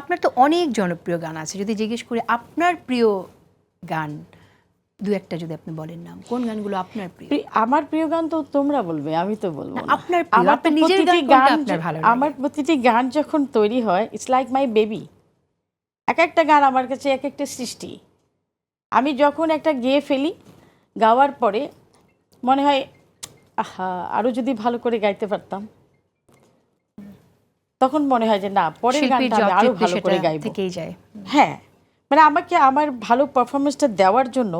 আপনার তো অনেক জনপ্রিয় গান আছে, যদি জিজ্ঞেস করি আপনার প্রিয় গান দু একটা যদি আপনি বলেন নাম, কোন গানগুলো আপনার প্রিয়? আমার প্রিয় গান তো তোমরা বলবে, আমি তো বলবো না। আপনার প্রিয়, আমার আপনার নিজের গান কোনটা আপনার ভালো লাগে? আমার প্রতিটি গান যখন তৈরি হয়, ইটস লাইক মাই বেবি। এক একটা গান আমার কাছে এক একটা সৃষ্টি। আমি যখন একটা গেয়ে ফেলি, গাওয়ার পরে মনে হয় আহা, আরো যদি ভালো করে গাইতে পারতাম, তখন মনে হয় যে না, পরের গানটা আমি আরো ভালো করে গাইবো। থেকেই যায়। হ্যাঁ, মানে আমাকে আমার ভালো পারফরমেন্সটা দেওয়ার জন্য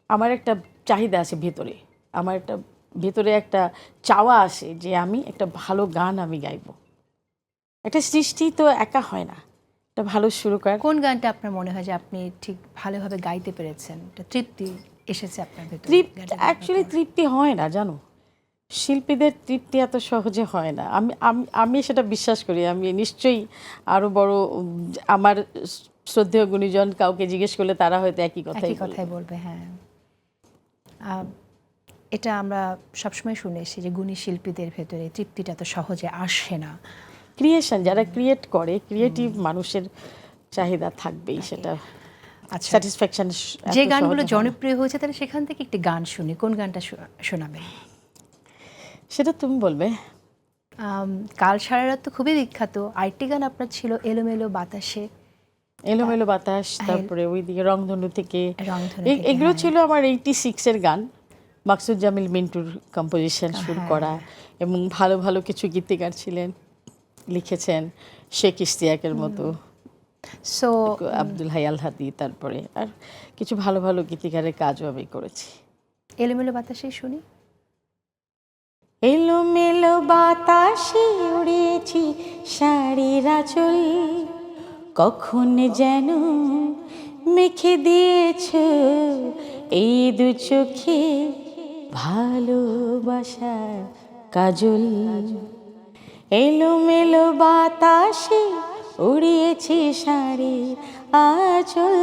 আমার একটা চাহিদা আছে ভেতরে, আমার একটা ভেতরে একটা চাওয়া আসে যে আমি একটা ভালো গান আমি গাইবো। একটা সৃষ্টি তো একা হয় না, একটা ভালো সুরকার। কোন গানটা আপনার মনে হয় যে আপনি ঠিক ভালোভাবে গাইতে পেরেছেন, একটা তৃপ্তি এসেছে আপনার ভেতরে? অ্যাকচুয়ালি তৃপ্তি হয় না, জানো, শিল্পীদের তৃপ্তি এত সহজে হয় না। আমি আমি আমি সেটা বিশ্বাস করি। আমি নিশ্চয়ই আরো বড় আমার শ্রদ্ধেয় গুণীজন কাউকে জিজ্ঞেস করলে তারা হয়তো একই কথাই বলবে। হ্যাঁ, এটা আমরা সবসময় শুনে এসেছি যে গুণী শিল্পীদের ভেতরে তৃপ্তিটা তো সহজে আসে না। ক্রিয়েশন, যারা ক্রিয়েট করে, ক্রিয়েটিভ মানুষের চাহিদা থাকবেই, সেটা আচ্ছা, স্যাটিসফ্যাকশন। যে গানগুলো জনপ্রিয় হয়েছে তাহলে সেখান থেকে একটি গান শুনি, কোন গানটা শোনাবেন? সেটা তুমি বলবে। কাল সারা রাত তো খুবই বিখ্যাত। আরেকটি গান আপনার ছিল এলোমেলো বাতাসে। এলোমেলো বাতাস, তারপরে ওইদিকে রংধনু থেকে, রংধনু। এগুলো ছিল আমার 86-এর গান। মাকসুদ জামিল মিন্টুর কম্পোজিশন সুর করা, এবং ভালো ভালো কিছু গীতিকার ছিলেন, লিখেছেন শেখ ইশতিয়াকের মতো, সো আব্দুল হাই আল হাদি, তারপরে আর কিছু ভালো ভালো গীতিকারের কাজও আমি করেছি। এলোমেলো বাতাসে শুনি। এলোমেলো বাতাসে উড়েছি শাড়ির আঁচল, কখন যেন মেখে দিয়েছ এই দু চোখে ভালোবাসার কাজল। এলোমেলো বাতাসে উড়িয়েছি শাড়ির আঁচল,